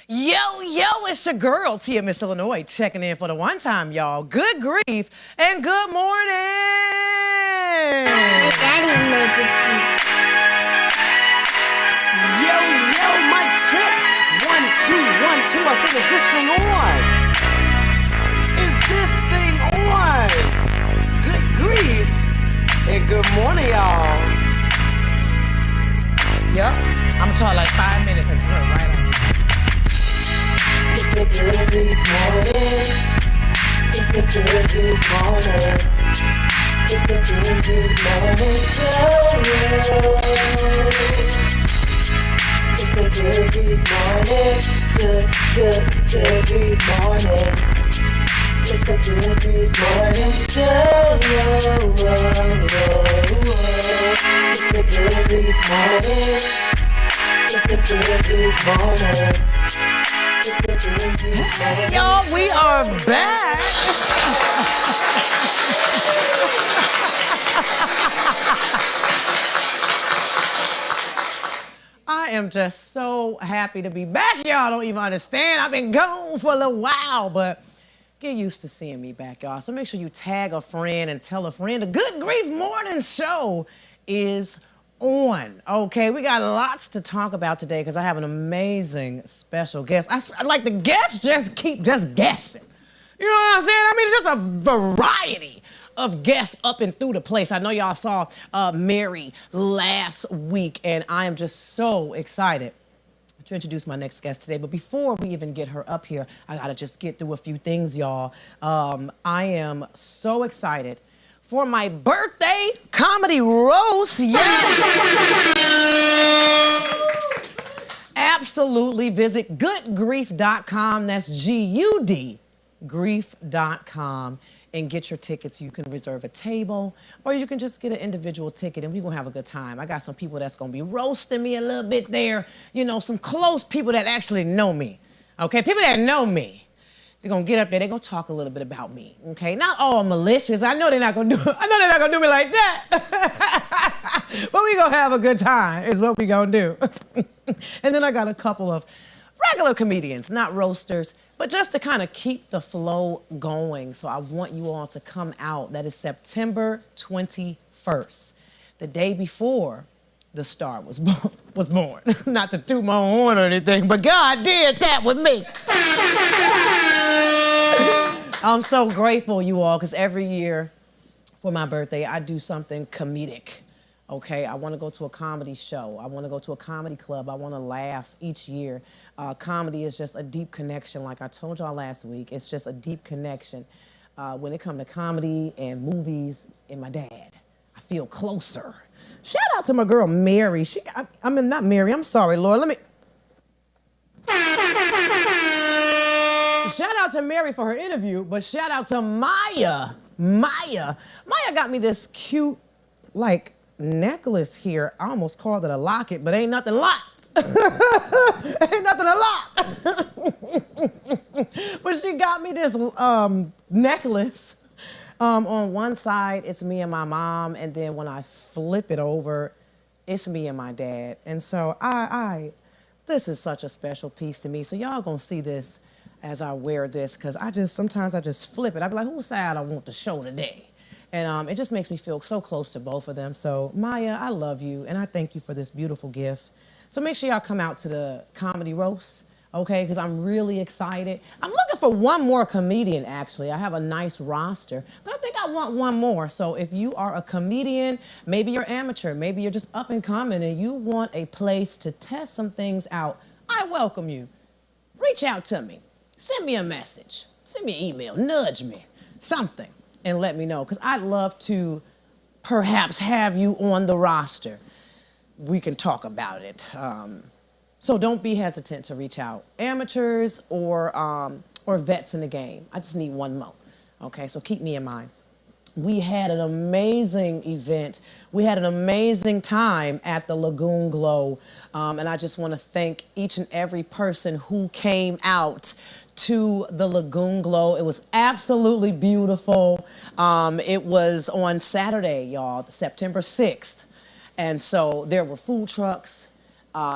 Yo, it's your girl, Tia Miss Illinois, checking in for the one time, y'all. Good grief and good morning. Daddy made this beat. Yo, mic check. 1, 2, 1, 2. I said, is this thing on? Is this thing on? Good grief and good morning, y'all. Yup, I'm gonna talk like 5 minutes and we're right on. It's the good grief morning. It's the good grief morning. It's the good grief morning show. It's the good grief morning. Good grief morning. It's the good grief morning show. It's the good grief morning. It's the good grief morning. It's the good grief morning. Y'all, we are back. I am just so happy to be back. Y'all don't even understand. I've been gone for a little while, but get used to seeing me back, y'all. So make sure you tag a friend and tell a friend the Good Grief Morning Show is on. Okay, we got lots to talk about today because I have an amazing special guest. I like the guests just keep guessing. You know what I'm saying? I mean, it's just a variety of guests up and through the place. I know y'all saw Mary last week, and I am just so excited to introduce my next guest today. But before we even get her up here, I gotta just get through a few things, y'all. I am so excited for my birthday comedy roast. Yeah. Absolutely. Visit goodgrief.com. That's G-U-D, grief.com. And get your tickets. You can reserve a table, or you can just get an individual ticket, and we're gonna have a good time. I got some people that's gonna be roasting me a little bit there. You know, some close people that actually know me. Okay, people that know me. They're gonna get up there, they're gonna talk a little bit about me. Okay, not all malicious. I know they're not gonna do me like that. But we gonna have a good time, is what we gonna do. And then I got a couple of regular comedians, not roasters, but just to kind of keep the flow going. So I want you all to come out. That is September 21st, the day before the star was born. Not to toot my horn or anything, but God did that with me. I'm so grateful, you all, because every year for my birthday, I do something comedic. Okay, I want to go to a comedy show. I want to go to a comedy club. I want to laugh each year. Comedy is just a deep connection. Like I told y'all last week, it's just a deep connection. When it comes to comedy and movies and my dad, I feel closer. Shout out to my girl, Mary. Not Mary, I'm sorry, Lord. Shout out to Mary for her interview, but shout out to Maya. Maya got me this cute, necklace here. I almost called it a locket, but ain't nothing locked. Ain't nothing to lock. But she got me this necklace. On one side, it's me and my mom, and then when I flip it over, it's me and my dad. And so this is such a special piece to me. So y'all gonna see this as I wear this, because sometimes I just flip it. I be like, whose side I want to show today? And it just makes me feel so close to both of them. So, Maya, I love you, and I thank you for this beautiful gift. So make sure y'all come out to the comedy roast, okay? Because I'm really excited. I'm looking for one more comedian, actually. I have a nice roster, but I think I want one more. So if you are a comedian, maybe you're amateur, maybe you're just up and coming, and you want a place to test some things out, I welcome you. Reach out to me. Send me a message. Send me an email. Nudge me. Something. And let me know, because I'd love to perhaps have you on the roster. We can talk about it. So don't be hesitant to reach out. Amateurs or vets in the game. I just need one more. Okay, so keep me in mind. We had an amazing event. We had an amazing time at the Lagoon Glow. And I just want to thank each and every person who came out to the Lagoon Glow. It was absolutely beautiful. It was on Saturday, y'all, September 6th. And so there were food trucks,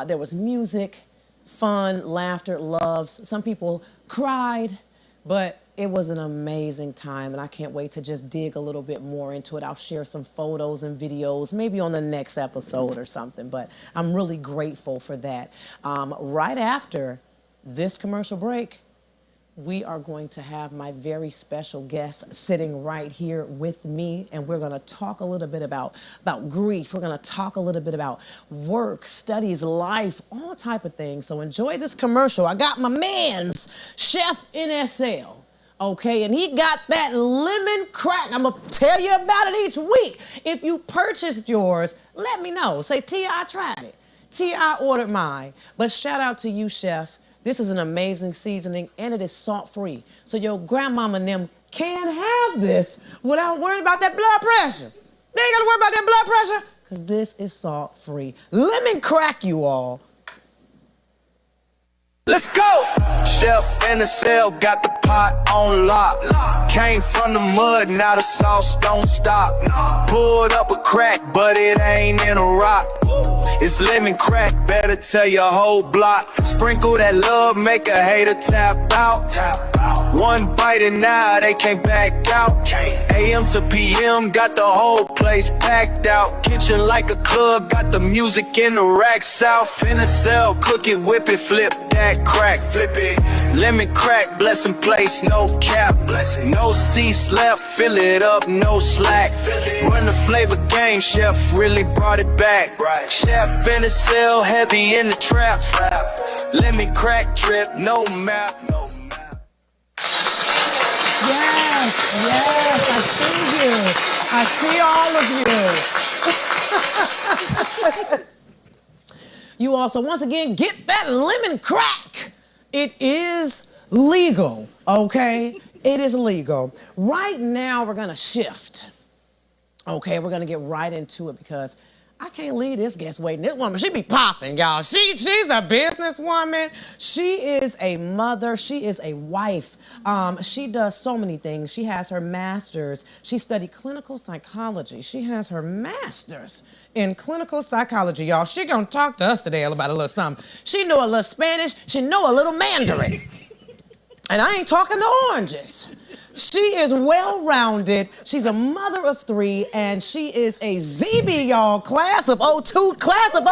there was music, fun, laughter, loves. Some people cried, but it was an amazing time, and I can't wait to just dig a little bit more into it. I'll share some photos and videos, maybe on the next episode or something, but I'm really grateful for that. Right after this commercial break, we are going to have my very special guest sitting right here with me, and we're going to talk a little bit about grief. We're going to talk a little bit about work, studies, life, all type of things. So enjoy this commercial. I got my man's Chef NSL, okay, and he got that lemon crack. I'm going to tell you about it each week. If you purchased yours, let me know. Say, Tia, I tried it. Tia, I ordered mine. But shout out to you, Chef. This is an amazing seasoning, and it is salt-free. So your grandmama and them can have this without worrying about that blood pressure. They ain't got to worry about that blood pressure because this is salt-free. Lemon crack, you all. Let's go! Chef in the cell, got the pot on lock. Came from the mud, now the sauce don't stop. Pulled up a crack, but it ain't in a rock. It's lemon crack, better tell your whole block. Sprinkle that love, make a hater tap out. One bite and now they can't back out. AM to PM, got the whole place packed out. Kitchen like a club, got the music in the racks out. In the cell, cook it, whip it, flip that crack, flip it. Lemon crack, blessing place, no cap. No seats left, fill it up, no slack. Run the flavor game, chef really brought it back. Chef in the cell, heavy in the trap. Lemon crack drip, no map, no map. Yes, I see you. I see all of you. You also, once again, get that lemon crack. It is legal, okay? It is legal. Right now, we're gonna shift. Okay, we're gonna get right into it because I can't leave this guest waiting. This woman, she be popping, y'all. She's a businesswoman. She is a mother. She is a wife. She does so many things. She has her master's. She studied clinical psychology. She has her master's in clinical psychology, y'all. She gonna talk to us today about a little something. She know a little Spanish. She know a little Mandarin. And I ain't talking the oranges. She is well-rounded. She's a mother of 3, and she is a ZB, y'all. Class of '02, class of '02.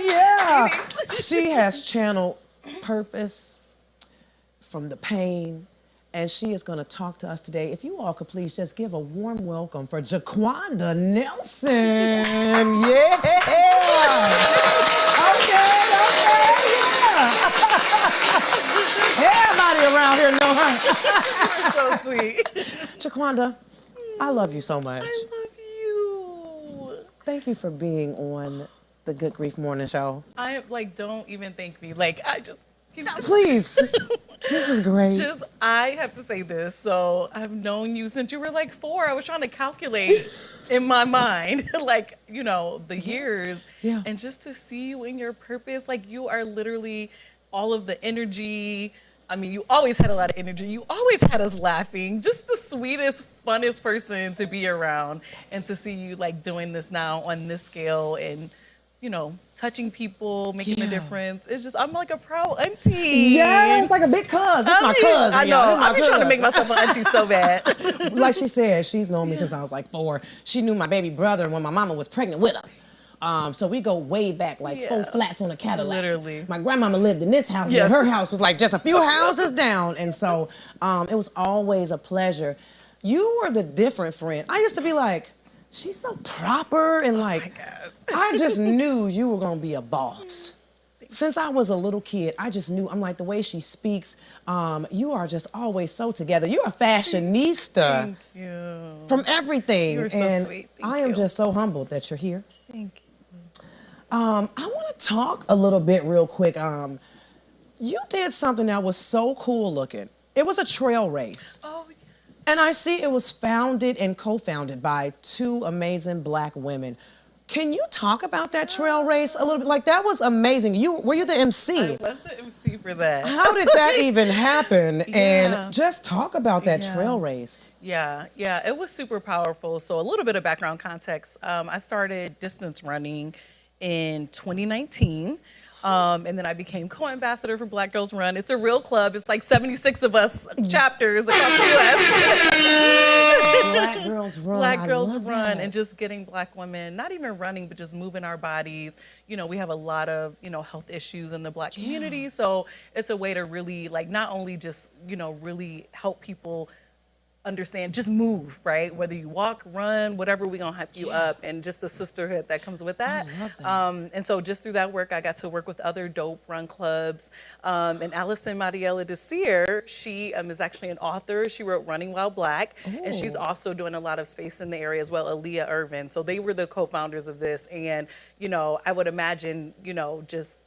Yeah. She has channeled purpose from the pain, and she is going to talk to us today. If you all could please just give a warm welcome for Jiquanda Nelson. Yeah. Okay, yeah. Everybody around here know her. You're so sweet. Jiquanda, I love you so much. I love you. Thank you for being on the Good Grief Morning Show. I don't even thank me. I just Please. This is great. I have to say this. So I've known you since you were 4. I was trying to calculate in my mind, the years. Yeah. And just to see you in your purpose, you are literally all of the energy. I mean, you always had a lot of energy. You always had us laughing. Just the sweetest, funnest person to be around. And to see you doing this now on this scale and, touching people, making a difference. It's just, I'm like a proud auntie. Yeah, it's like a big cuz. It's my cousin. I know. I've been trying to make myself an auntie so bad. Like she said, she's known me since I was 4. She knew my baby brother when my mama was pregnant with him. So we go way back, 4 flats on a Cadillac. Literally. My grandmama lived in this house, Yes. and her house was just a few houses down. And so it was always a pleasure. You were the different friend. I used to be she's so proper and my God. I just knew you were gonna be a boss. Since I was a little kid, I just knew, the way she speaks, you are just always so together. You're a fashionista. Thank you. From everything. You're so and sweet. Thank I am you. just so humbled that you're here. Thank you. I want to talk a little bit real quick. You did something that was so cool looking. It was a trail race. Oh, yeah. And I see it was founded and co-founded by 2 amazing Black women. Can you talk about that trail race a little bit? That was amazing. Were you the MC? I was the MC for that. How did that even happen? Yeah. And just talk about that trail race. Yeah, it was super powerful. So a little bit of background context. I started distance running in 2019. And then I became co-ambassador for Black Girls Run. It's a real club. It's like 76 of us chapters across the U.S. Black Girls Run. Black I Girls love Run, that. and just getting Black women, not even running, but just moving our bodies. You know, we have a lot of, health issues in the Black community. So it's a way to really, like, not only just, really help people understand, just move, right? Whether you walk, run, whatever, we gonna hype you up, and just the sisterhood that comes with that. I love that. And so just through that work, I got to work with other dope run clubs. And Allison Mariella Desir, she is actually an author. She wrote Running While Black, and she's also doing a lot of space in the area as well, Aaliyah Irvin. So they were the co-founders of this. And, I would imagine, just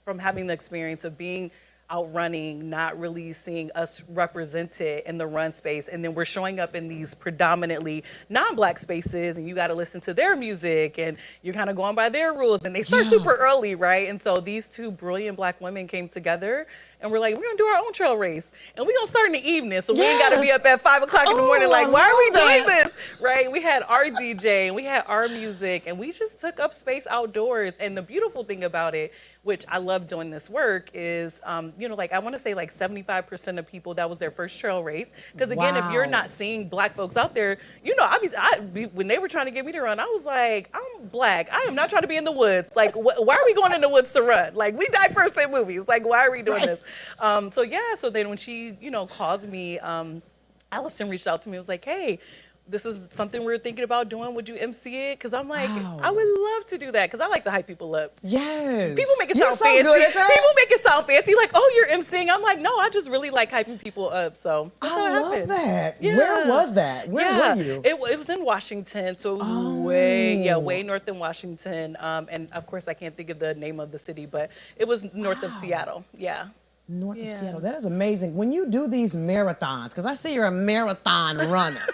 from having the experience of being out running, not really seeing us represented in the run space. And then we're showing up in these predominantly non-Black spaces, and you got to listen to their music, and you're kind of going by their rules, and they start super early, right? And so these two brilliant Black women came together, and we're like, we're gonna do our own trail race, and we're gonna start in the evening, so we ain't gotta be up at 5 o'clock in the morning like, why are we doing this, right? We had our DJ, and we had our music, and we just took up space outdoors. And the beautiful thing about it, which I love doing this work, is, like I want to say like 75% of people, that was their first trail race. Because again, if you're not seeing Black folks out there, when they were trying to get me to run, I was like, I'm Black. I am not trying to be in the woods. Like, why are we going in the woods to run? Like, we die first in movies. Like, why are we doing this? So then when she, called me, Allison reached out to me and was like, hey, this is something we're thinking about doing. Would you MC it? Because I'm like, I would love to do that, because I like to hype people up. Yes. People make it sound so fancy. good at that. People make it sound fancy, like, oh, you're MCing. I'm like, no, I just really like hyping people up. So that's how it I love happened. that. Yeah. Where was that? Where were you? It was in Washington, so it was way north in Washington. And of course, I can't think of the name of the city, but it was north of Seattle. Yeah. North of Seattle. That is amazing. When you do these marathons, because I see you're a marathon runner.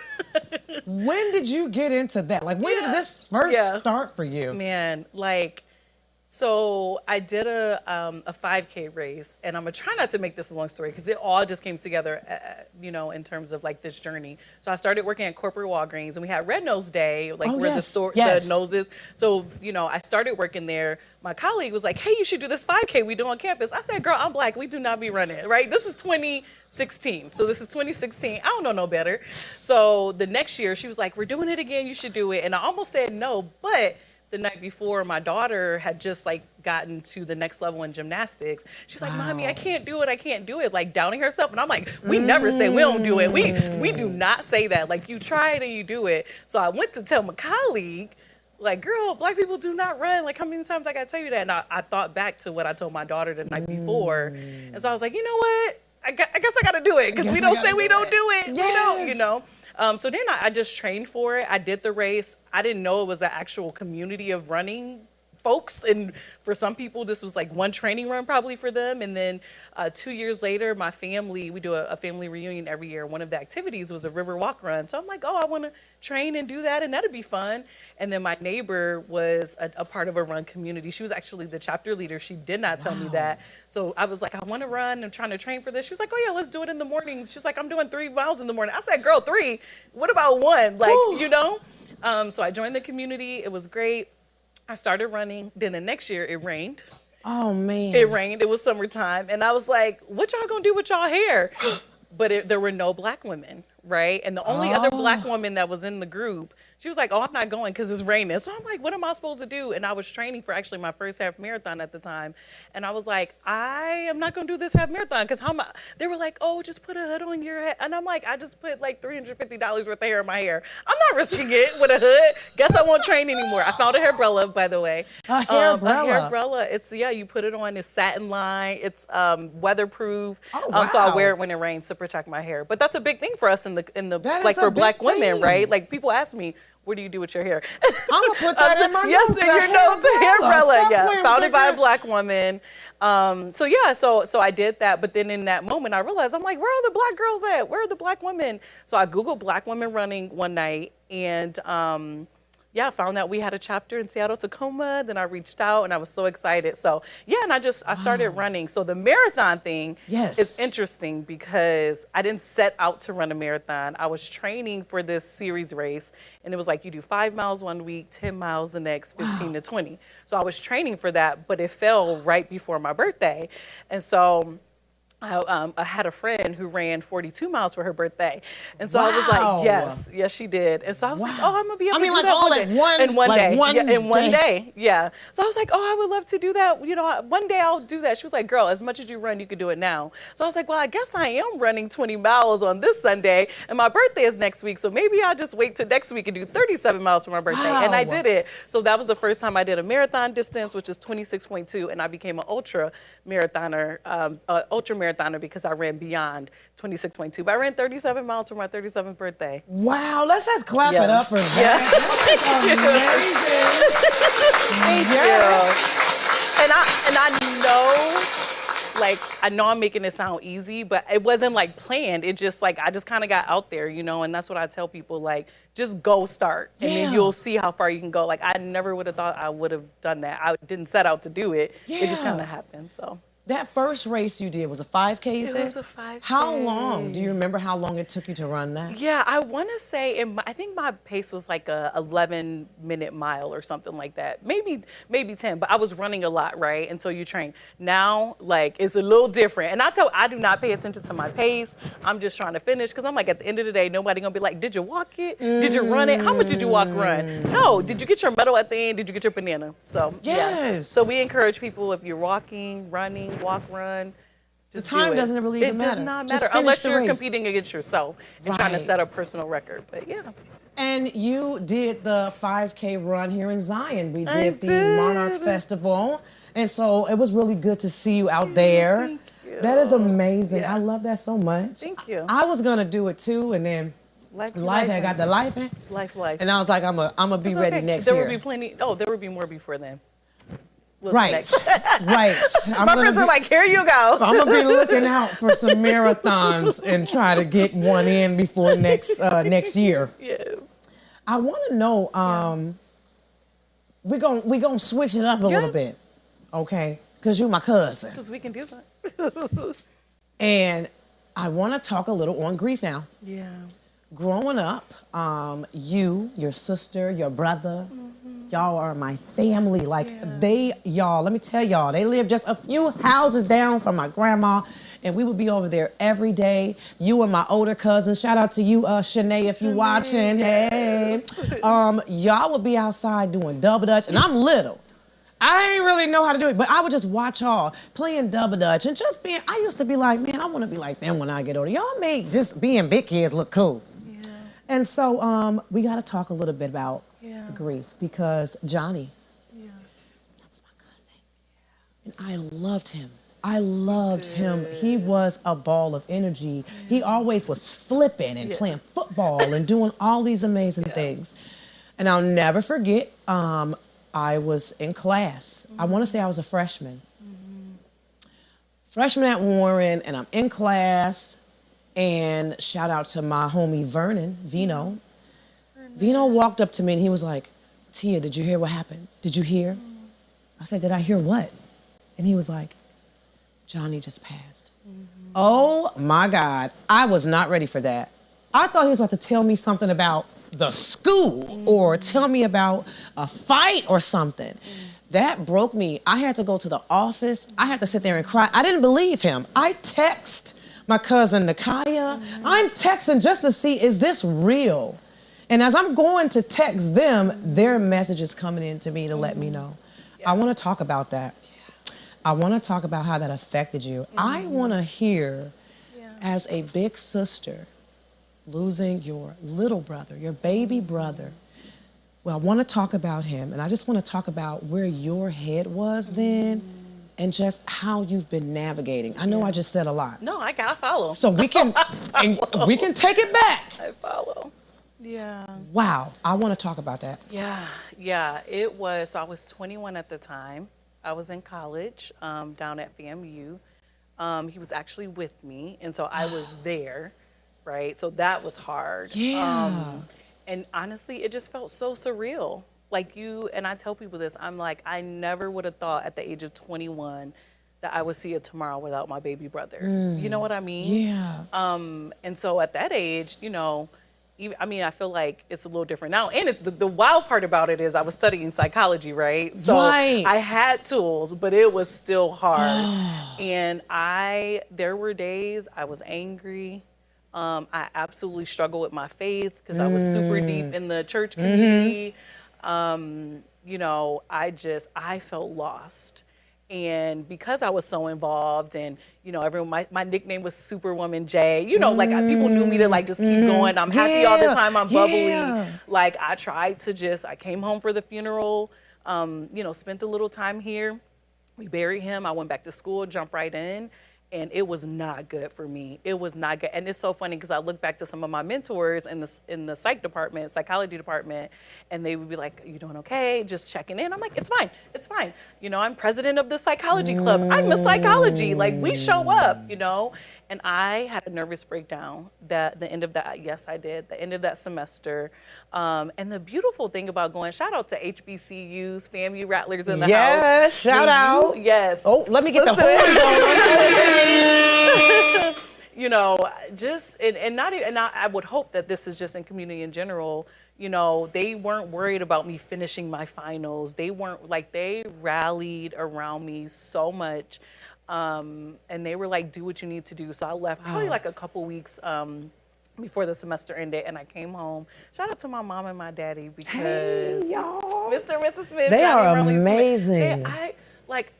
When did you get into that? Like, when did this first start for you? Man, so I did a 5K race, and I'm gonna try not to make this a long story, because it all just came together, in terms of like this journey. So I started working at corporate Walgreens, and we had Red Nose Day, the noses. So I started working there. My colleague was like, hey, you should do this 5K we do on campus. I said, girl, I'm Black. We do not be running, right? This is 2016. So this is 2016. I don't know no better. So the next year, she was like, we're doing it again. You should do it. And I almost said no, but the night before, my daughter had just gotten to the next level in gymnastics. She's like, Mommy, I can't do it, like doubting herself. And I'm like, we never say we don't do it. We do not say that. Like, you try it and you do it. So I went to tell my colleague, like, girl, Black people do not run. Like, how many times I gotta tell you that? And I thought back to what I told my daughter the night before. And so I was like, you know what? I guess I gotta do it, because we don't say we don't do it. Yes. We don't, so then I just trained for it. I did the race. I didn't know it was an actual community of running folks. And for some people, this was like one training run probably for them. And then 2 years later, my family, we do a family reunion every year. One of the activities was a river walk run. So I'm like, oh, I want to train and do that, and that'd be fun. And then my neighbor was a part of a run community. She was actually the chapter leader. She did not tell me that. So I was like, I want to run. I'm trying to train for this. She was like, oh yeah, let's do it in the mornings. She's like, I'm doing 3 miles in the morning. I said, girl, 3? What about 1? Like, so I joined the community. It was great. I started running. Then the next year it rained. Oh man. It rained. It was summertime. And I was like, what y'all gonna do with y'all hair? But there were no Black women, right? And the only other Black woman that was in the group, she was like, oh, I'm not going because it's raining. So I'm like, what am I supposed to do? And I was training for actually my first half marathon at the time. And I was like, I am not going to do this half marathon, because they were like, oh, just put a hood on your head. And I'm like, I just put like $350 worth of hair in my hair. I'm not risking it with a hood. Guess I won't train anymore. I found a hair umbrella, by the way. A hair umbrella? A hair umbrella. It's, you put it on. It's satin lined. It's weatherproof. Oh, wow. So I wear it when it rains to protect my hair. But that's a big thing for us in the That like is a for Black big women, thing. right? Like, people ask me, what do you do with your hair? I'm gonna put that in my yes, notes. in your notes, a hair umbrella. Stop Yeah, playing with founded that by a hair. Black woman. So I did that. But then in that moment, I realized, I'm like, where are the Black girls at? Where are the Black women? So I Googled Black women running one night, and yeah, I found out we had a chapter in Seattle, Tacoma. Then I reached out and I was so excited. So yeah, and I started running. So the marathon thing is interesting because I didn't set out to run a marathon. I was training for this series race, and it was like you do 5 miles one week, 10 miles the next, 15 to 20. So I was training for that, but it fell right before my birthday. And so I had a friend who ran 42 miles for her birthday. And so I was like, yes, she did. And so I was like, oh, I'm going to be able to do that in one day. In one day. Yeah. So I was like, oh, I would love to do that. You know, one day I'll do that. She was like, girl, as much as you run, you could do it now. So I was like, well, I guess I am running 20 miles on this Sunday. And my birthday is next week. So maybe I'll just wait till next week and do 37 miles for my birthday. And I did it. So that was the first time I did a marathon distance, which is 26.2. And I became an ultra marathoner because I ran beyond 26.2. But I ran 37 miles for my 37th birthday. Wow, let's just clap it up for that. Thank you. And I know, like, I know I'm making it sound easy, but it wasn't like planned. It just like, I just kind of got out there, you know, and that's what I tell people, like, just go start and then you'll see how far you can go. Like, I never would have thought I would have done that. I didn't set out to do it. It just kind of happened, so. That first race you did was a 5K, you said? It was a 5K. How long? Do you remember how long it took you to run that? Yeah, I want to say, I think my pace was like a 11-minute mile or something like that. Maybe 10, but I was running a lot, right? Until you train. Now, like, it's a little different. And I do not pay attention to my pace. I'm just trying to finish because I'm like, at the end of the day, nobody going to be like, did you walk it? Did you run it? How much did you run? No, did you get your medal at the end? Did you get your banana? So, yeah. So we encourage people, if you're walking, running, walk, run. The time doesn't really even matter. It does not matter unless you're competing against yourself and trying to set a personal record. But yeah. And you did the 5K run here in Zion. We did the Monarch Festival. And so it was really good to see you out there. Thank you. That is amazing. Yeah. I love that so much. Thank you. I was going to do it too, and then life had got the life in. Life. And I was like, I'm gonna be ready next year. There would be plenty. Oh, there would be more before then. Right. My friends are like, here you go. I'm gonna be looking out for some marathons and try to get one in before next year. Yes. I want to know. We're gonna switch it up a little bit, okay? Because you're my cousin. Because we can do that. And I want to talk a little on grief now. Yeah. Growing up, you, your sister, your brother. Y'all are my family. Like, let me tell y'all, they live just a few houses down from my grandma, and we would be over there every day. You and my older cousin, shout out to you, Shanae, if you watching. Hey. Y'all would be outside doing double dutch, and I'm little. I ain't really know how to do it, but I would just watch y'all playing double dutch and just being, I used to be like, man, I want to be like them when I get older. Y'all make just being big kids look cool. Yeah. And so we got to talk a little bit about grief, because Johnny, that was my cousin, and I loved him. I loved him. He was a ball of energy. He always was flipping and playing football and doing all these amazing things. And I'll never forget, I was in class. I want to say I was a freshman. Freshman at Warren, and I'm in class, and shout out to my homie Vernon, Vino. Vino walked up to me and he was like, Tia, did you hear what happened? Did you hear? I said, did I hear what? And he was like, Johnny just passed. Oh my God, I was not ready for that. I thought he was about to tell me something about the school or tell me about a fight or something. That broke me. I had to go to the office. I had to sit there and cry. I didn't believe him. I text my cousin Nakaya. I'm texting just to see, is this real? And as I'm going to text them, their message is coming in to me to let me know. I want to talk about that. I want to talk about how that affected you. I want to hear, as a big sister, losing your little brother, your baby brother. Well, I want to talk about him, and I just want to talk about where your head was then and just how you've been navigating. I know I just said a lot. No, I gotta follow. So we can we can take it back. I follow. Yeah. Wow, I want to talk about that. Yeah, it was, so I was 21 at the time. I was in college down at FAMU. He was actually with me, and so I was there, right? So that was hard. Yeah. And honestly, it just felt so surreal. Like and I tell people this, I'm like, I never would have thought at the age of 21 that I would see a tomorrow without my baby brother. You know what I mean? Yeah. And so at that age, I mean, I feel like it's a little different now. And the wild part about it is I was studying psychology, right? So Right. I had tools, but it was still hard. And there were days I was angry. I absolutely struggled with my faith because I was super deep in the church community. I felt lost. And because I was so involved and, everyone, my nickname was Superwoman J, like people knew me to like just keep going. I'm happy all the time. I'm bubbly. Yeah. Like I came home for the funeral, spent a little time here. We buried him. I went back to school, jumped right in. And it was not good for me. It was not good. And it's so funny because I look back to some of my mentors in the psychology department, and they would be like, "You doing okay? Just checking in." I'm like, "It's fine. It's fine. I'm president of the psychology club. I'm a psychology. Like we show up, And I had a nervous breakdown the end of that. Yes, I did. The end of that semester. And the beautiful thing about shout out to HBCUs, FAMU Rattlers in the house. Yes, shout out. Yes. Oh, let me get the horn going. I would hope that this is just in community in general. They weren't worried about me finishing my finals. They rallied around me so much. And they were like, do what you need to do. So I left probably like a couple weeks before the semester ended, and I came home. Shout out to my mom and my daddy because Mr. and Mrs. Smith, They Johnny are Rumley amazing. Smith,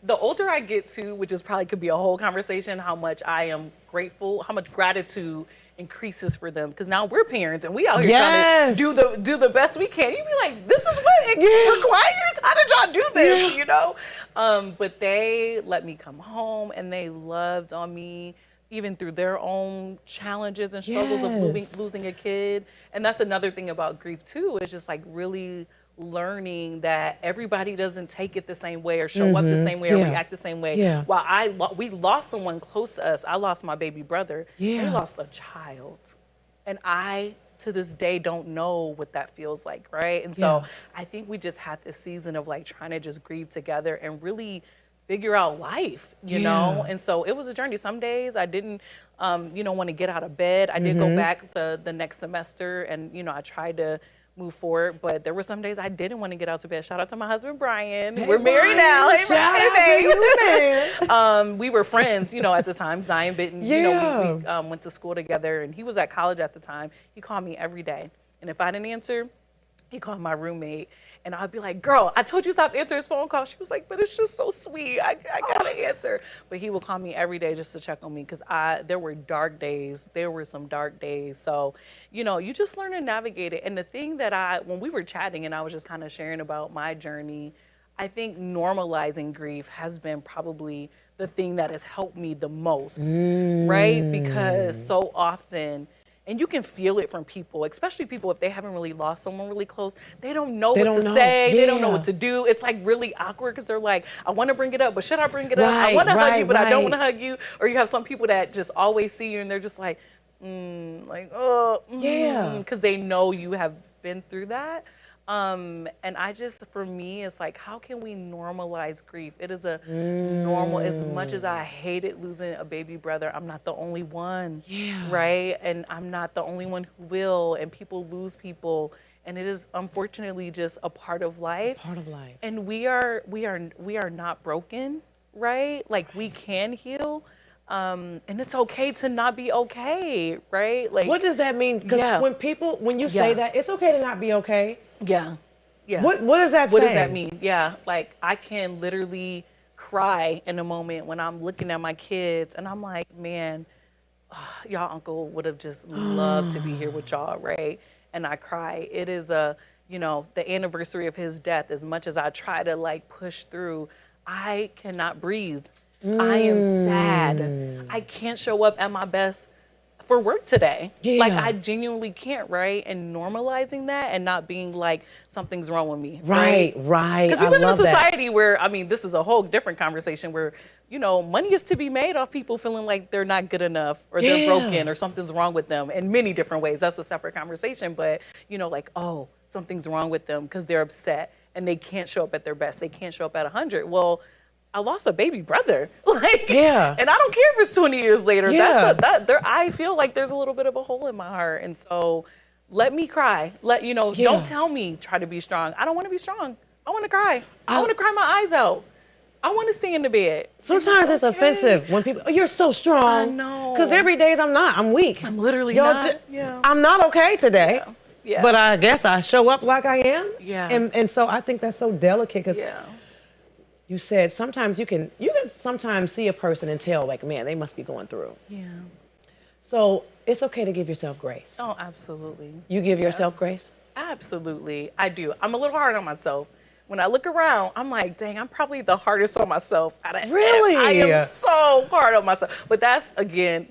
the older I get to, which is probably could be a whole conversation, how much I am grateful, how much gratitude increases for them. Because now we're parents and we out here trying to do the best we can. You'd be like, this is what it requires? How did y'all do this? But they let me come home and they loved on me even through their own challenges and struggles of losing a kid. And that's another thing about grief too, is just like really learning that everybody doesn't take it the same way or show up the same way or react the same way. Yeah. While we lost someone close to us, I lost my baby brother. Yeah. They lost a child. And I, to this day, don't know what that feels like, right? And so I think we just had this season of like trying to just grieve together and really figure out life, you know? And so it was a journey. Some days I didn't, want to get out of bed. I did go back the next semester and, I tried to move forward, but there were some days I didn't want to get out to bed. Shout out to my husband, Brian. We're married now. Hey, Brian. We were friends, at the time. Zion Bitten, we went to school together, and he was at college at the time. He called me every day. And if I didn't answer, he called my roommate. And I'd be like, girl, I told you stop answering his phone call. She was like, but it's just so sweet. I gotta answer. But he would call me every day just to check on me because there were dark days. There were some dark days. So, you just learn to navigate it. And the thing that when we were chatting and I was just kind of sharing about my journey, I think normalizing grief has been probably the thing that has helped me the most, right? Because so often, and you can feel it from people, especially people if they haven't really lost someone really close. They don't know what to say. They don't know what to do. It's like really awkward because they're like, I want to bring it up, but should I bring it up? I want to hug you, but I don't want to hug you. Or you have some people that just always see you and they're just like, because they know you have been through that. And for me, it's like, how can we normalize grief? It is a normal, as much as I hated losing a baby brother, I'm not the only one, right? And I'm not the only one who will, and people lose people. And it is unfortunately just a part of life. Part of life. And we are not broken, right? Like we can heal. And it's okay to not be okay, right? Like, what does that mean? Because when you say that, it's okay to not be okay. Yeah. What does that say? What does that mean? Yeah. Like I can literally cry in a moment when I'm looking at my kids and I'm like, man, y'all uncle would have just loved to be here with y'all, right? And I cry. It is the anniversary of his death. As much as I try to like push through, I cannot breathe. I am sad. I can't show up at my best for work today. Yeah. Like I genuinely can't, right? And normalizing that and not being like something's wrong with me. Right. Because we I live in a love that. society where, I mean, this is a whole different conversation where, you know, money is to be made off people feeling like they're not good enough or they're Yeah. broken or something's wrong with them in many different ways. That's a separate conversation. But, you know, like, oh, something's wrong with them because they're upset and they can't show up at their best. They can't show up at 100. Well, I lost a baby brother. Like, Yeah. and I don't care if it's 20 years later. Yeah. I feel like there's a little bit of a hole in my heart. And so let me cry. Yeah. Don't tell me try to be strong. I don't want to be strong. I want to cry. I want to cry my eyes out. I want to stay in the bed. Sometimes it's okay. offensive when people, oh, you're so strong. I know. Because every day I'm not. I'm weak. I'm literally Y'all not. ju- Yeah. I'm not okay today. Yeah. Yeah. But I guess I show up like I am. Yeah. And so I think that's so delicate because Yeah. you said sometimes you can sometimes see a person and tell like, man, they must be going through. Yeah. So it's okay to give yourself grace. Oh, absolutely. You give yourself grace? Absolutely. I do. I'm a little hard on myself. When I look around, I'm like, dang, I'm probably the hardest on myself. Really? I am so hard on myself. But that's, again,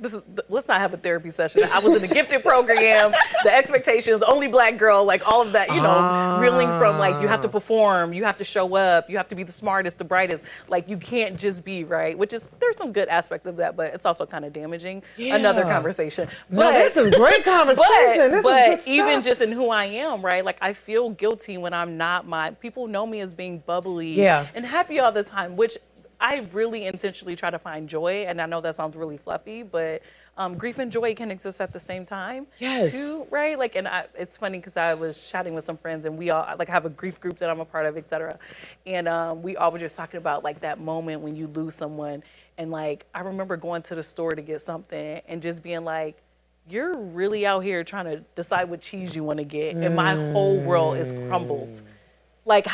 let's not have a therapy session. I was in the gifted program, the expectations, only black girl, like all of that, you know, reeling from like, you have to perform, you have to show up, you have to be the smartest, the brightest. Like, you can't just be, right? Which is, there's some good aspects of that, but it's also kind of damaging. Yeah. Another conversation. No, this is great conversation. This is good even stuff. just in who I am, right? Like I feel guilty when I'm not people know me as being bubbly Yeah. and happy all the time, which I really intentionally try to find joy. And I know that sounds really fluffy, but grief and joy can exist at the same time. Yes. Too, right? Like, and it's funny because I was chatting with some friends and we all like have a grief group that I'm a part of, et cetera. And we all were just talking about like that moment when you lose someone. And like, I remember going to the store to get something and just being like, you're really out here trying to decide what cheese you want to get. And my whole world is crumbled. Like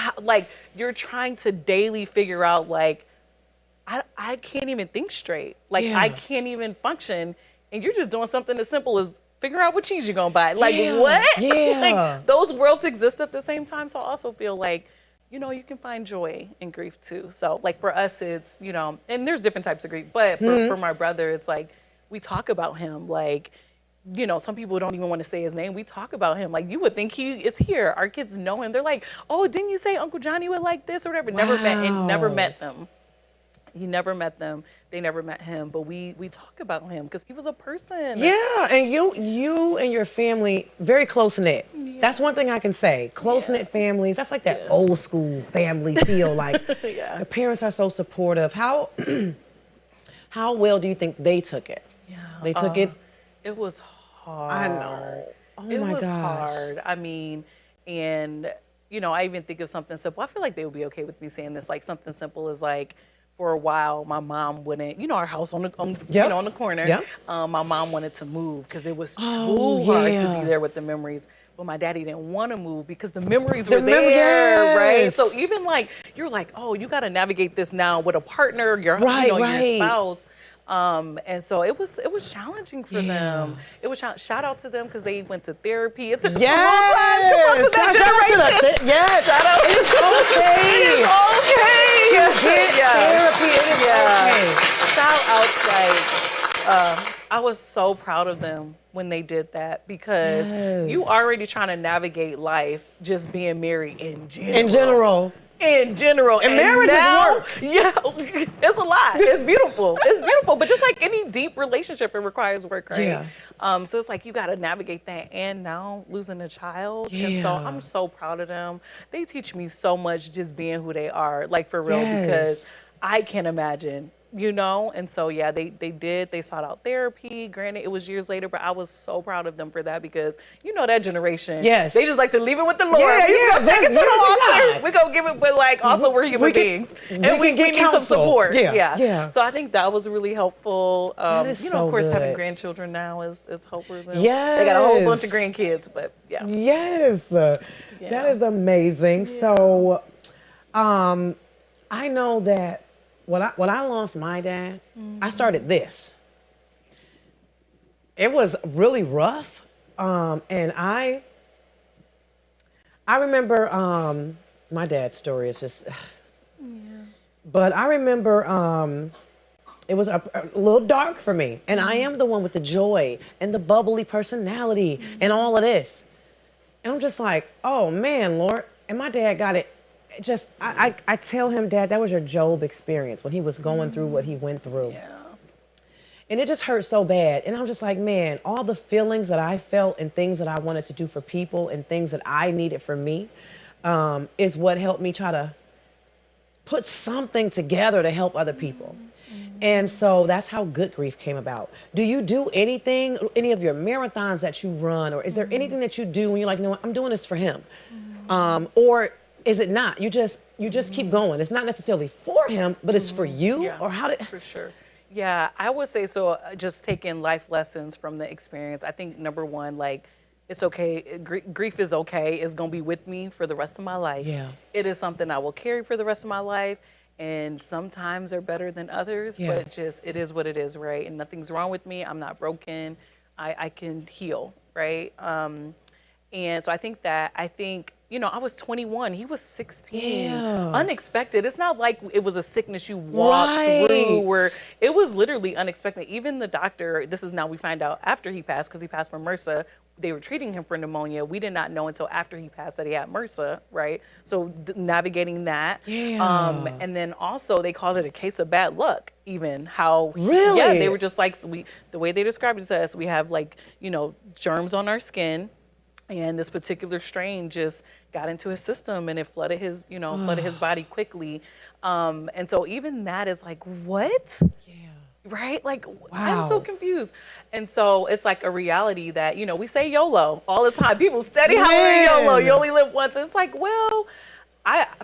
you're trying to daily figure out like, I can't even think straight. Like Yeah. I can't even function. And you're just doing something as simple as figure out what cheese you're going to buy. Like Yeah. what? Yeah. Like those worlds exist at the same time. So I also feel like, you know, you can find joy in grief too. So like for us, it's, you know, and there's different types of grief, but for my brother, it's like, we talk about him like, you know, some people don't even want to say his name. We talk about him like you would think he is here. Our kids know him. They're like, oh, didn't you say Uncle Johnny would like this or whatever? Never met them. He never met them. They never met him. But we talk about him because he was a person. Yeah, and you and your family very close knit. Yeah. That's one thing I can say. Close knit families. That's like that old school family feel. Like Yeah. the parents are so supportive. How how well do you think they took it? Yeah. They took it. It was hard. I know. Oh It my was gosh. hard. I mean, and you know, I even think of something simple. I feel like they would be okay with me saying this. Like something simple is like, for a while, my mom wouldn't. You know, our house on the you know, on the corner. Yep. My mom wanted to move because it was too Oh, hard to yeah. be there with the memories. But my daddy didn't want to move because the memories The were there, right? yes. So even like you're like, oh, you got to navigate this now with a partner, your Right, your right. spouse. And so it was challenging for them. It was shout out to them because they went to therapy. It took them a long time. Come on to that generation. Yes. Shout out. It's okay. It's okay. To get therapy. It is okay. Shout out, like, I was so proud of them when they did that because Yes. you already trying to navigate life just being married in general. In general. In general. And marriage is now, work. Yeah, it's a lot. It's beautiful. It's beautiful. But just like any deep relationship, it requires work, right? Yeah. So it's like you got to navigate that and now losing a child. And so Yeah. I'm so proud of them. They teach me so much just being who they are, like for real, Yes. because I can't imagine, you know? And so, yeah, they sought out therapy. Granted, it was years later, but I was so proud of them for that because, you know, that generation, Yes. they just like to leave it with the Lord. Yeah, We just yeah, gonna take it to that's the what we altar. got. We gonna give it, but like also we're human We can- beings. we And can we get need some counsel. support. Yeah. So I think that was really helpful. is You know, so of course, having good. grandchildren now is hope for them. Yes. They got a whole bunch of grandkids, but yeah. Yes. That is amazing. So I know that when I lost my dad, I started this. It was really rough. And I remember my dad's story is just but I remember it was a little dark for me. And I am the one with the joy and the bubbly personality and all of this. And I'm just like, oh man, Lord. And my dad got it. I tell him, Dad, that was your Job experience when he was going through what he went through. Yeah. And it just hurt so bad. And I'm just like, man, all the feelings that I felt and things that I wanted to do for people and things that I needed for me is what helped me try to put something together to help other people. And so that's how Good Grief came about. Do you do anything, any of your marathons that you run, or is there anything that you do when you're like, no, I'm doing this for him? Or is it not? You just keep going. It's not necessarily for him, but it's for you? Yeah, Or how did... For sure. Yeah, I would say so. Just taking life lessons from the experience. I think number one, like, it's okay. Grief is okay. It's going to be with me for the rest of my life. Yeah. It is something I will carry for the rest of my life. And sometimes they're better than others, Yeah. but just, it is what it is, right? And nothing's wrong with me. I'm not broken. I can heal, right? And so I think, you know, I was 21. He was 16. Yeah. Unexpected. It's not like it was a sickness you walked through, where it was literally unexpected. Even the doctor, this is now we find out after he passed, because he passed from MRSA. They were treating him for pneumonia. We did not know until after he passed that he had MRSA, right? So navigating that. Yeah. And then also they called it a case of bad luck, even how. Really? Yeah, they were just like, the way they described it to us, we have like, you know, germs on our skin. And this particular strain just got into his system and it flooded his, you know, flooded his body quickly. And so even that is like, what? Yeah. Right? Like, Wow. I'm so confused. And so it's like a reality that, you know, we say YOLO all the time. People steady hollering YOLO. You only live once. It's like, well,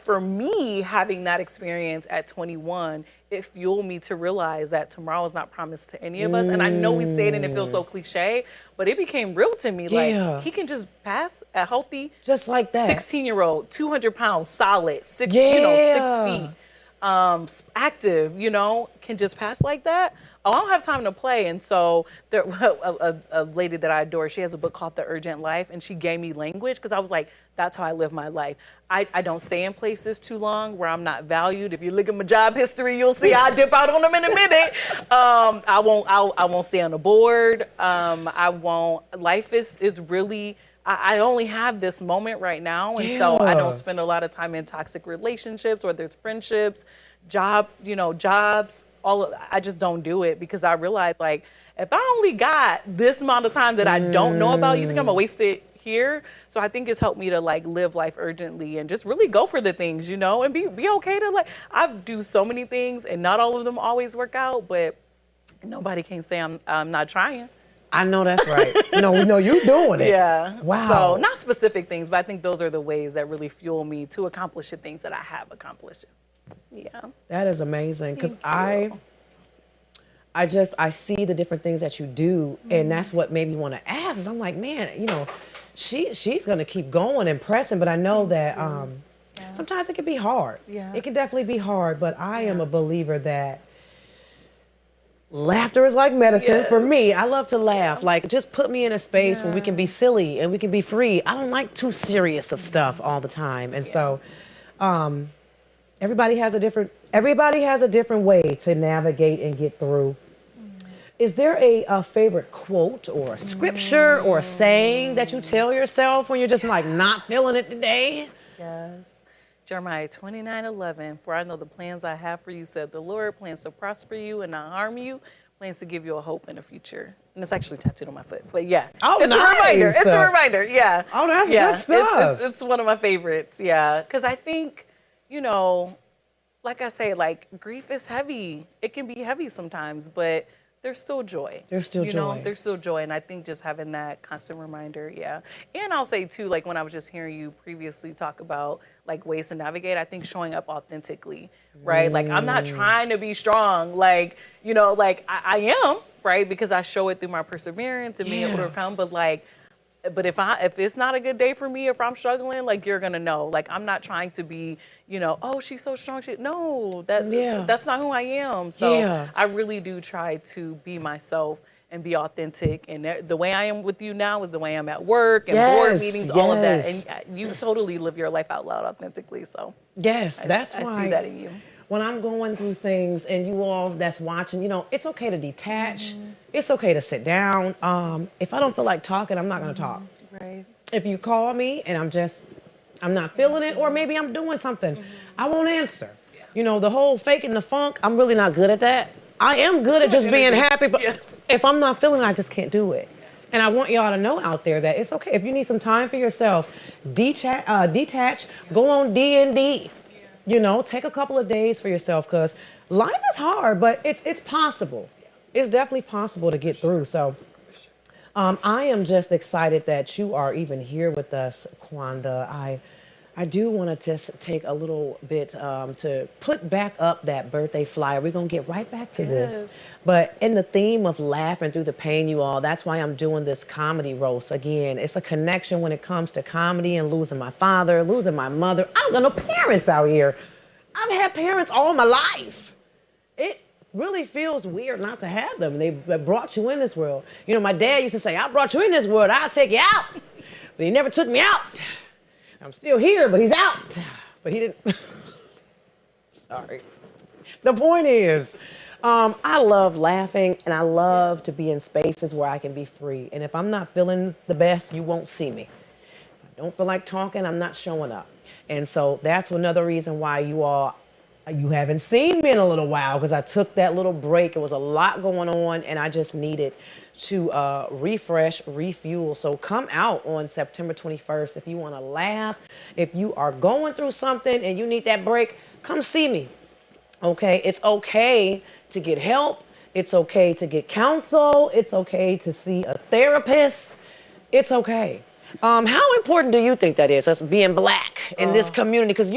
for me, having that experience at 21, it fueled me to realize that tomorrow is not promised to any of us. And I know we say it and it feels so cliche, but it became real to me. Yeah. Like, he can just pass a healthy, Just like that. 16-year-old, 200 pounds, solid, 6 feet, active, you know, can just pass like that. Oh, I don't have time to play. And so there, a lady that I adore, she has a book called The Urgent Life, and she gave me language because I was like, that's how I live my life. I don't stay in places too long where I'm not valued. If you look at my job history, you'll see I dip out on them in a minute. I won't stay on the board. Life is really, I only have this moment right now. And so I don't spend a lot of time in toxic relationships, whether it's friendships, jobs, I just don't do it because I realize, like, if I only got this amount of time that I don't know about, you think I'm gonna waste it here? So I think it's helped me to like live life urgently and just really go for the things, you know, and be okay to like, I do so many things and not all of them always work out, but nobody can say I'm not trying. I know that's right. No, you doing it. Yeah. Wow. So not specific things, but I think those are the ways that really fuel me to accomplish the things that I have accomplished. Yeah. That is amazing because Thank you. I see the different things that you do, and that's what made me want to ask. Is I'm like, man, you know, she's gonna keep going and pressing, but I know that sometimes it can be hard. Yeah. It can definitely be hard, but I am a believer that laughter is like medicine for me. I love to laugh. Like, just put me in a space where we can be silly and we can be free. I don't like too serious of stuff all the time, and so. Everybody has a different way to navigate and get through. Is there a favorite quote or a scripture or a saying that you tell yourself when you're just like not feeling it today? Yes. Jeremiah 29:11. For I know the plans I have for you, said the Lord, plans to prosper you and not harm you, plans to give you a hope in the future. And it's actually tattooed on my foot. But yeah, it's nice. a reminder. It's a reminder. Yeah. Oh, that's good stuff. It's one of my favorites. Yeah. Because I think, you know, like I say, like, grief is heavy. It can be heavy sometimes, but there's still joy. There's still joy. There's still joy. And I think just having that constant reminder, yeah. And I'll say, too, like, when I was just hearing you previously talk about, like, ways to navigate, I think showing up authentically, right? Like, I'm not trying to be strong. Like, you know, like, I am, right? Because I show it through my perseverance and being able to overcome. But, like, if it's not a good day for me, if I'm struggling, like, you're gonna know. Like, I'm not trying to be, you know, oh, she's so strong. That's not who I am. So I really do try to be myself and be authentic. And the way I am with you now is the way I'm at work and board meetings, all of that. And you totally live your life out loud authentically. So yes, that's I why see that in you. when I'm going through things and you all that's watching, it's okay to detach. It's okay to sit down. If I don't feel like talking, I'm not gonna talk. Right. If you call me and I'm not feeling it, or maybe I'm doing something, I won't answer. The whole faking the funk, I'm really not good at that. I am good at just being happy, but if I'm not feeling it, I just can't do it. And I want y'all to know out there that it's okay. If you need some time for yourself, detach, go on D&D. Take a couple of days for yourself, because life is hard, but it's possible. It's definitely possible to get through. So I am just excited that you are even here with us, Jiquanda. I do want to just take a little bit to put back up that birthday flyer. We're going to get right back to this. But in the theme of laughing through the pain, you all, that's why I'm doing this comedy roast. Again, it's a connection when it comes to comedy and losing my father, losing my mother. I don't got no parents out here. I've had parents all my life. It really feels weird not to have them. They brought you in this world. My dad used to say, I brought you in this world, I'll take you out. But he never took me out. I'm still here, but he's out. But he didn't. Sorry. The point is, I love laughing, and I love to be in spaces where I can be free. And if I'm not feeling the best, you won't see me. If I don't feel like talking, I'm not showing up. And so that's another reason why you haven't seen me in a little while, because I took that little break. It was a lot going on, and I just needed to refresh, refuel. So come out on September 21st if you want to laugh. If you are going through something and you need that break, come see me. Okay? It's okay to get help. It's okay to get counsel. It's okay to see a therapist. It's okay. How important do you think that is, us being black in this community? Because,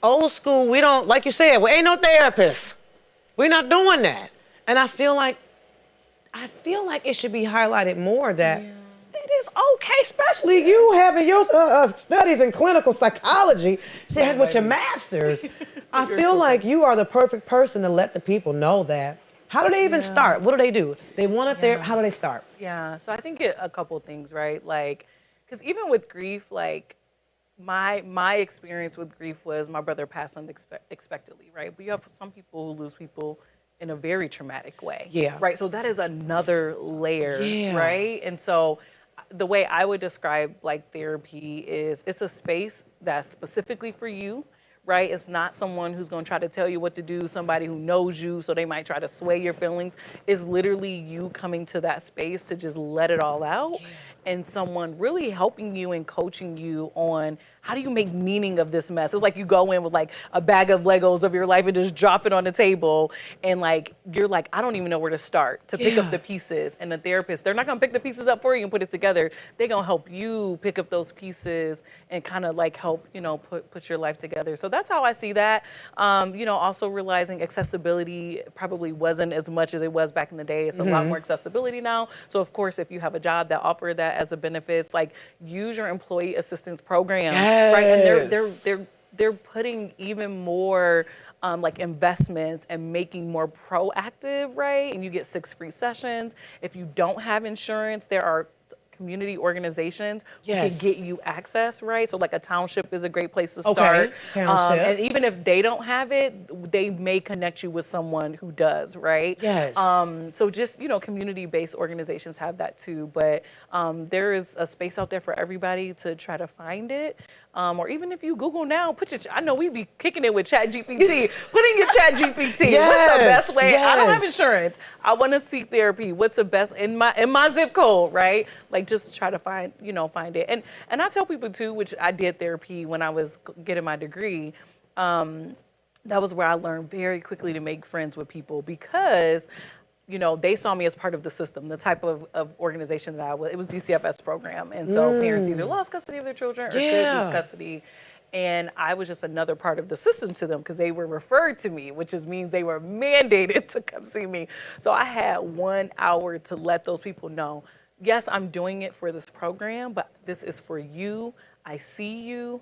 old school, we don't, like you said, we ain't no therapists. We're not doing that. And I feel like it should be highlighted more that it is okay, especially you having your studies in clinical psychology, with your master's. I feel like you are the perfect person to let the people know that. How do they even start? What do? They want it there. How do they start? Yeah, so I think a couple things, right? Like, because even with grief, like, my experience with grief was my brother passed unexpectedly, right? But you have some people who lose people in a very traumatic way. Yeah. Right. So that is another layer. Yeah. Right. And so the way I would describe like therapy is it's a space that's specifically for you. Right. It's not someone who's going to try to tell you what to do, somebody who knows you, so they might try to sway your feelings. It's literally you coming to that space to just let it all out. Yeah. And someone really helping you and coaching you on how do you make meaning of this mess. It's like you go in with like a bag of Legos of your life and just drop it on the table. And like, you're like, I don't even know where to start to pick up the pieces. And the therapist, they're not gonna pick the pieces up for you and put it together. They're gonna help you pick up those pieces and kind of like help, put your life together. So that's how I see that. Also realizing accessibility probably wasn't as much as it was back in the day. It's a lot more accessibility now. So of course, if you have a job that offers that as a benefit, it's like use your employee assistance program. Yes. Right, and they're putting even more like investments and making more proactive, right? And you get 6 free sessions. If you don't have insurance, there are community organizations who can get you access, right? So like a township is a great place to start. Township. And even if they don't have it, they may connect you with someone who does, right? Yes. So just, community-based organizations have that too. But there is a space out there for everybody to try to find it. Or even if you Google now, I know we be kicking it with ChatGPT. Put in your ChatGPT. What's the best way? I don't have insurance. I want to seek therapy. What's the best in my zip code, right? Like just try to find it. And I tell people too, which I did therapy when I was getting my degree. That was where I learned very quickly to make friends with people because they saw me as part of the system, the type of organization that I was. It was DCFS program. And so parents either lost custody of their children or could lose custody. And I was just another part of the system to them because they were referred to me, which means they were mandated to come see me. So I had 1 hour to let those people know, yes, I'm doing it for this program, but this is for you. I see you.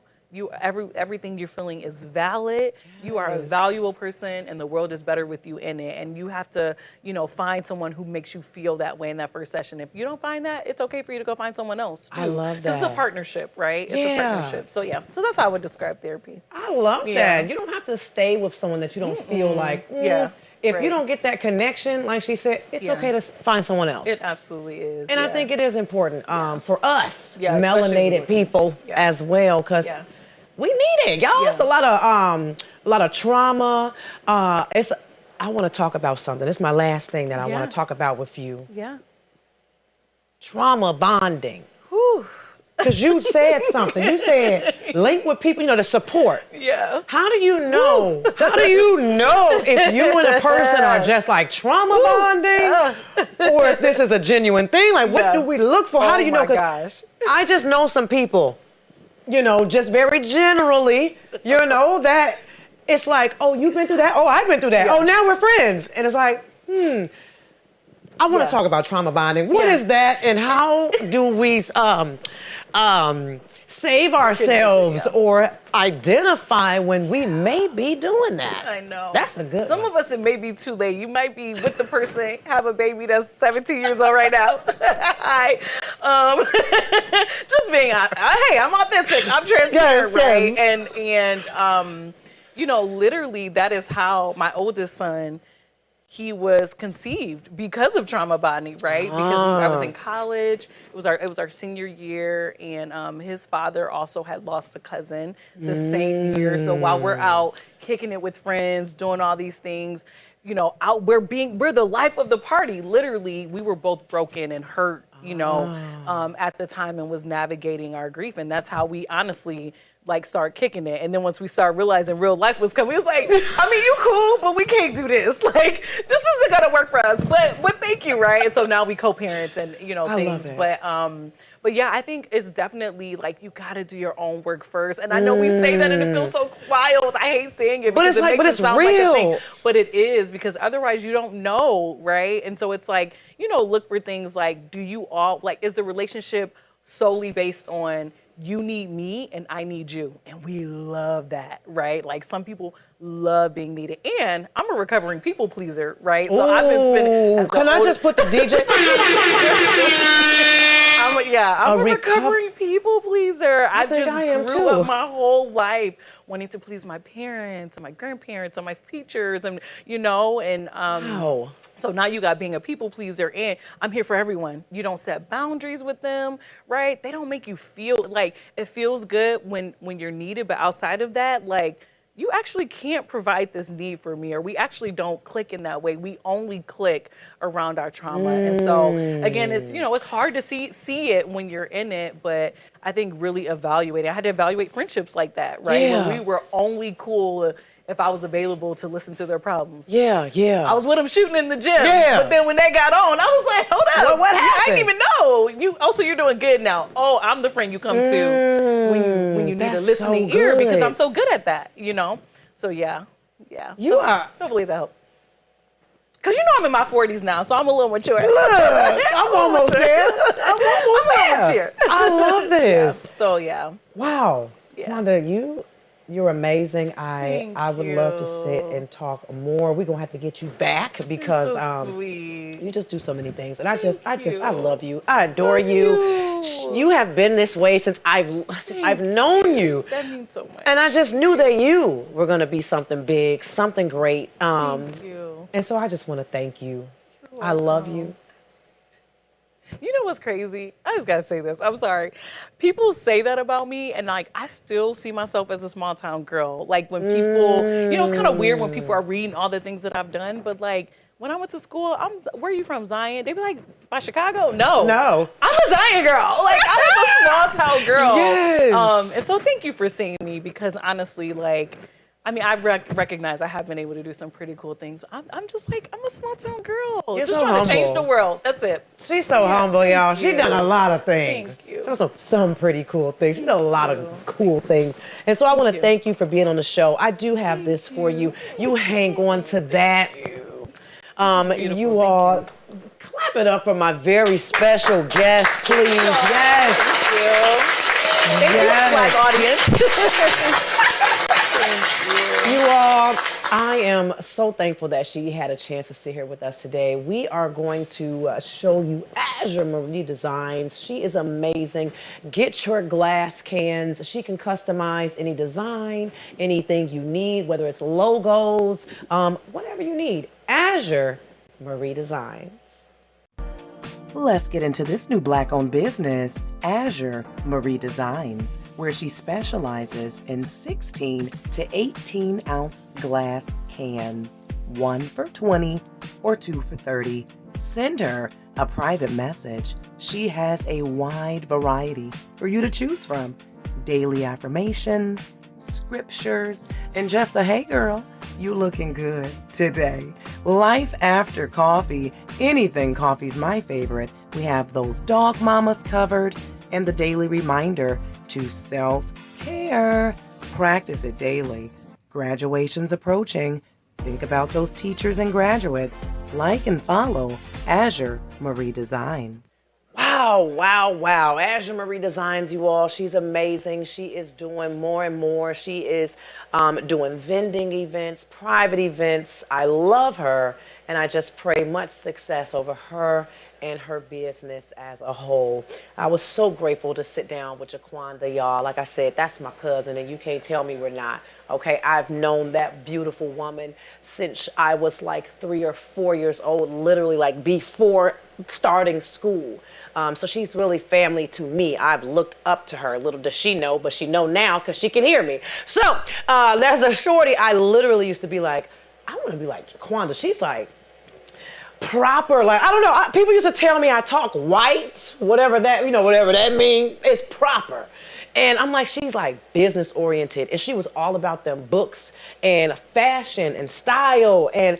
everything you're feeling is valid. You are a valuable person, and the world is better with you in it. And you have to, find someone who makes you feel that way in that first session. If you don't find that, it's okay for you to go find someone else too. I love This is a that. partnership, right? It's a partnership. So so that's how I would describe therapy. I love Yeah. that. You don't have to stay with someone that you don't feel like. Yeah. If Right. you don't get that connection, like she said, it's Yeah. okay to find someone else. It absolutely is. And I think it is important for us, Yeah, especially as melanated women. people Yeah. as well, because Yeah. we need it, y'all. Yeah. It's a lot of trauma. I want to talk about something. This is my last thing that I want Yeah. to talk about with you. Yeah. Trauma bonding. Whew. Because you said something. You said link with people, the support. Yeah. How do you know? How do you know if you and a person are just like trauma bonding, or if this is a genuine thing? Like, what do we look for? How do you know? Oh my gosh. I just know some people, just very generally, that it's like, oh, you've been through that. Oh, I've been through that. Yeah. Oh, now we're friends, and it's like, I want Yeah. to talk about trauma bonding. What Yeah. is that, and how do we save ourselves or identify when we may be doing that? I know. That's a good Some one. of us, it may be too late. You might be with the person, have a baby that's 17 years old right now. Just being honest. Hey, I'm authentic. I'm transparent, Yes, right? yes. And literally that is how my oldest son, he was conceived because of trauma bonding, right? Because I was in college. It was our senior year, and his father also had lost a cousin the same year. So while we're out kicking it with friends, doing all these things, we're the life of the party. Literally, we were both broken and hurt, at the time, and was navigating our grief, and that's how we honestly start kicking it. And then once we start realizing real life was coming, we was like, you cool, but we can't do this. This isn't gonna work for us. But thank you, right? And so now we co-parent and I love things. it. But yeah, I think it's definitely you gotta do your own work first. And I know we say that and it feels so wild. I hate saying it because it makes it sound like a thing. But it is, because otherwise you don't know, right? And so it's look for things like, is the relationship solely based on you need me and I need you? And we love that, right? Some people love being needed. And I'm a recovering people pleaser, right? So I've been spending. Can I just put the DJ? I'm a recovering people pleaser. I think just I am grew too. up my whole life wanting to please my parents and my grandparents and my teachers, and Wow. So now you got being a people pleaser, and I'm here for everyone. You don't set boundaries with them, right? They don't make you feel it feels good when you're needed, but outside of that, you actually can't provide this need for me, or we actually don't click in that way. We only click around our trauma. And so again, it's it's hard to see it when you're in it, but I think really evaluating. I had to evaluate friendships like that, right? Yeah. When we were only cool if I was available to listen to their problems. Yeah. I was with them shooting in the gym. Yeah. But then when they got on, I was like, hold up. Well, what I happened? didn't even know. So you're doing good now. Oh, I'm the friend you come to when you need a that's listening so ear, because good. I'm so good at that, So yeah. You are. Hopefully that helped. Because I'm in my 40s now, so I'm a little mature. Look, I'm almost there. I'm almost there. mature. I love this. So yeah. Wow. Yeah. Wanda, you're amazing. Thank I would love to sit you. and talk more. We're gonna have to get you back because You're so sweet. you just do so many things. And I you. love you. I adore you. You have been this way since I've known you. That means so much. And I just knew that you were gonna be something big, something great. Thank you. And so I just want to thank you. I love you. You know what's crazy? I just gotta say this. I'm sorry. People say that about me, and I still see myself as a small town girl. When people, it's kind of weird when people are reading all the things that I've done. But when I went to school, where are you from, Zion? They be like, by Chicago? No. I'm a Zion girl. I'm a small town girl. Yes. And so thank you for seeing me, because honestly, I recognize I have been able to do some pretty cool things. I'm just I'm a small town girl. You're just so trying to change humble. the world. That's it. She's so humble, y'all. She's you. done a lot of things. Thank you. Also, some pretty cool things. She's done a lot of cool things. And so I want to you. thank you for being on the show. I do have this for you. You hang on to that. beautiful. You all clap it up for my very special guest, please. Yes. Thank you, Black audience. You all, I am so thankful that she had a chance to sit here with us today. We are going to show you Azure Marie Designs. She is amazing. Get your glass cans. She can customize any design, anything you need, whether it's logos, whatever you need. Azure Marie Designs. Let's get into this new Black-owned business, Azure Marie Designs, where she specializes in 16 to 18 ounce glass cans, 1 for 20 or 2 for 30. Send her a private message. She has a wide variety for you to choose from. Daily affirmations, scriptures, and just a hey girl, you looking good today. Life after coffee. Anything coffee's my favorite. We have those dog mamas covered and the daily reminder to self-care. Practice it daily. Graduation's approaching. Think about those teachers and graduates. Like and follow Azure Marie Designs. Wow, wow, wow. Azure Marie Designs, you all. She's amazing. She is doing more and more. She is doing vending events, private events. I love her, and I just pray much success over her and her business as a whole. I was so grateful to sit down with Jiquanda, y'all. Like I said, that's my cousin, and you can't tell me we're not. Okay, I've known that beautiful woman since I was like 3 or 4 years old, literally like before starting school. So she's really family to me. I've looked up to her. Little does she know, but she know now because she can hear me. So there's a shorty. I literally used to be like, I want to be like Jiquanda. She's like proper, like, I don't know. People used to tell me I talk white, whatever that, whatever that means. It's proper. And I'm like, she's like business oriented. And she was all about them books and fashion and style and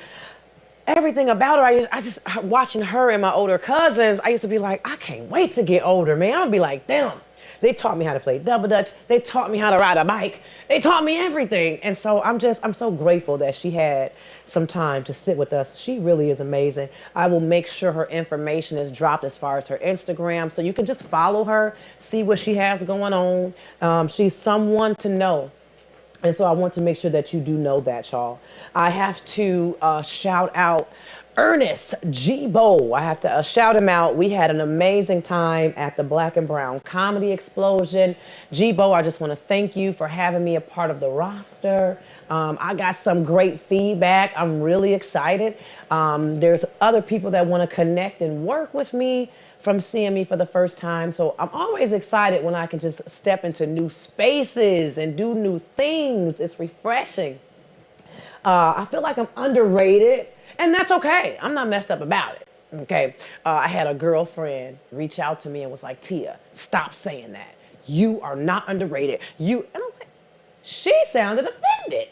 everything about her. I just watching her and my older cousins, I used to be like, I can't wait to get older, man. I'm gonna be like, damn. They taught me how to play double dutch. They taught me how to ride a bike. They taught me everything. And so I'm so grateful that she had some time to sit with us. She really is amazing. I will make sure her information is dropped as far as her Instagram, so you can just follow her, see what she has going on. She's someone to know. And so I want to make sure that you do know that, y'all. I have to shout out Ernest G-Bo. I have to shout him out. We had an amazing time at the Black and Brown Comedy Explosion. G-Bo, I just want to thank you for having me a part of the roster. I got some great feedback. I'm really excited. There's other people that want to connect and work with me from seeing me for the first time. So I'm always excited when I can just step into new spaces and do new things. It's refreshing. I feel like I'm underrated, and that's okay. I'm not messed up about it, okay? I had a girlfriend reach out to me and was like, Tia, stop saying that. You are not underrated. And I was like, she sounded offended.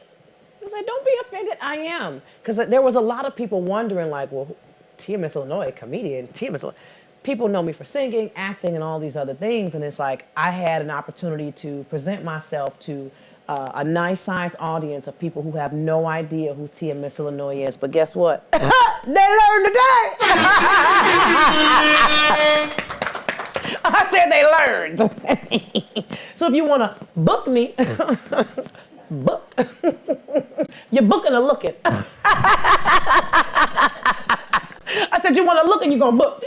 I was like, don't be offended. I am. Because there was a lot of people wondering, like, well, Tia Miss Illinois, comedian, Tia Miss Illinois. People know me for singing, acting, and all these other things. And it's like, I had an opportunity to present myself to a nice sized audience of people who have no idea who Tia Miss Illinois is. But guess what? They learned today. I said they learned. So if you want to book me, book. You're booking or looking. I said you want to look and you're going to book.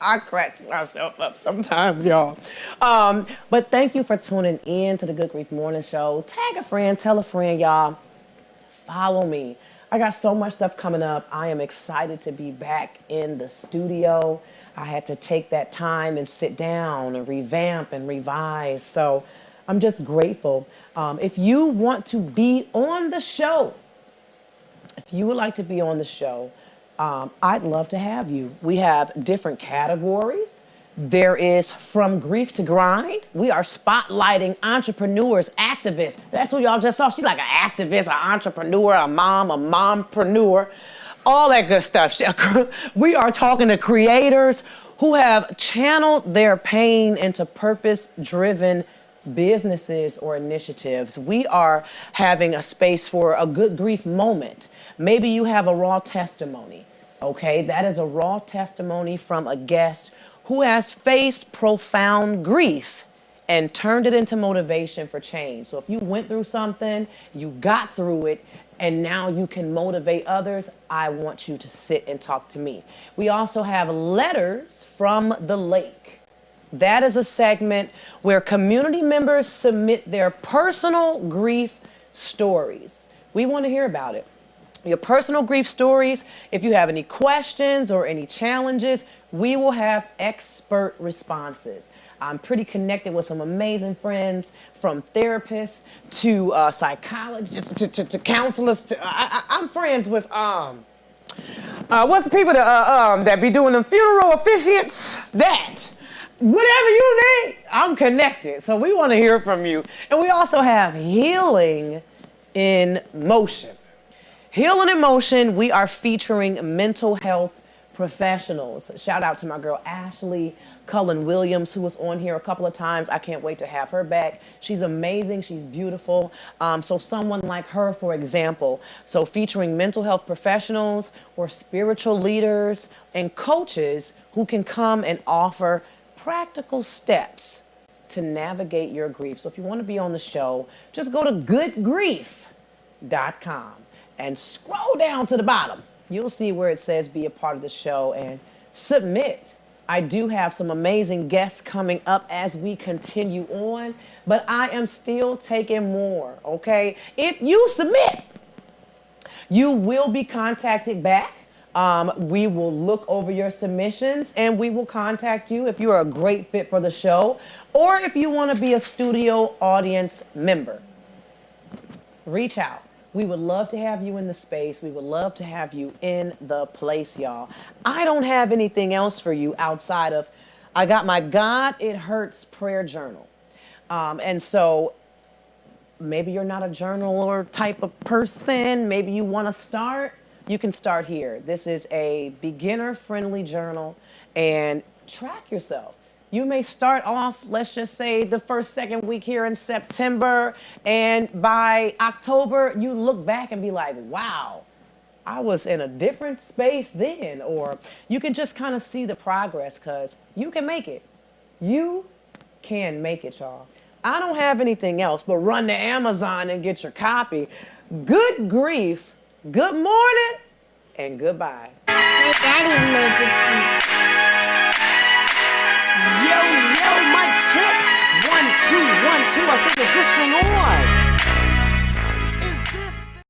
I crack myself up sometimes, y'all. But thank you for tuning in to the Good Grief Morning Show. Tag a friend, tell a friend, y'all. Follow me. I got so much stuff coming up. I am excited to be back in the studio. I had to take that time and sit down and revamp and revise. So I'm just grateful. If you want to be on the show, if you would like to be on the show, I'd love to have you. We have different categories. There is From Grief to Grind. We are spotlighting entrepreneurs, activists. That's who y'all just saw. She's like an activist, an entrepreneur, a mompreneur, all that good stuff. We are talking to creators who have channeled their pain into purpose-driven businesses or initiatives. We are having a space for a good grief moment. Maybe you have a raw testimony, okay? That is a raw testimony from a guest who has faced profound grief and turned it into motivation for change. So if you went through something, you got through it, and now you can motivate others, I want you to sit and talk to me. We also have letters from the lake. That is a segment where community members submit their personal grief stories. We want to hear about it. Your personal grief stories. If you have any questions or any challenges, we will have expert responses. I'm pretty connected with some amazing friends, from therapists to psychologists to counselors. I'm friends with what's the people that be doing the funeral officiants? That. Whatever you need, I'm connected. So we want to hear from you. And we also have healing in motion. Healing in Motion, we are featuring mental health professionals. Shout out to my girl Ashley Cullen Williams, who was on here a couple of times. I can't wait to have her back. She's amazing. She's beautiful. So someone like her, for example. So featuring mental health professionals or spiritual leaders and coaches who can come and offer practical steps to navigate your grief. So if you want to be on the show, just go to goodgrief.com. and scroll down to the bottom. You'll see where it says be a part of the show and submit. I do have some amazing guests coming up as we continue on, but I am still taking more, okay? If you submit, you will be contacted back. We will look over your submissions and we will contact you if you are a great fit for the show or if you want to be a studio audience member. Reach out. We would love to have you in the space. We would love to have you in the place, y'all. I don't have anything else for you outside of, I got my God It Hurts prayer journal. And so maybe you're not a journaler type of person. Maybe you want to start. You can start here. This is a beginner-friendly journal, and track yourself. You may start off, let's just say, the first, second week here in September, and by October, you look back and be like, wow, I was in a different space then. Or you can just kind of see the progress, because you can make it. You can make it, y'all. I don't have anything else, but run to Amazon and get your copy. Good grief, good morning, and goodbye. My daddy made this beat. Yo, my check. 1, 2, 1, 2. I said, is this thing on?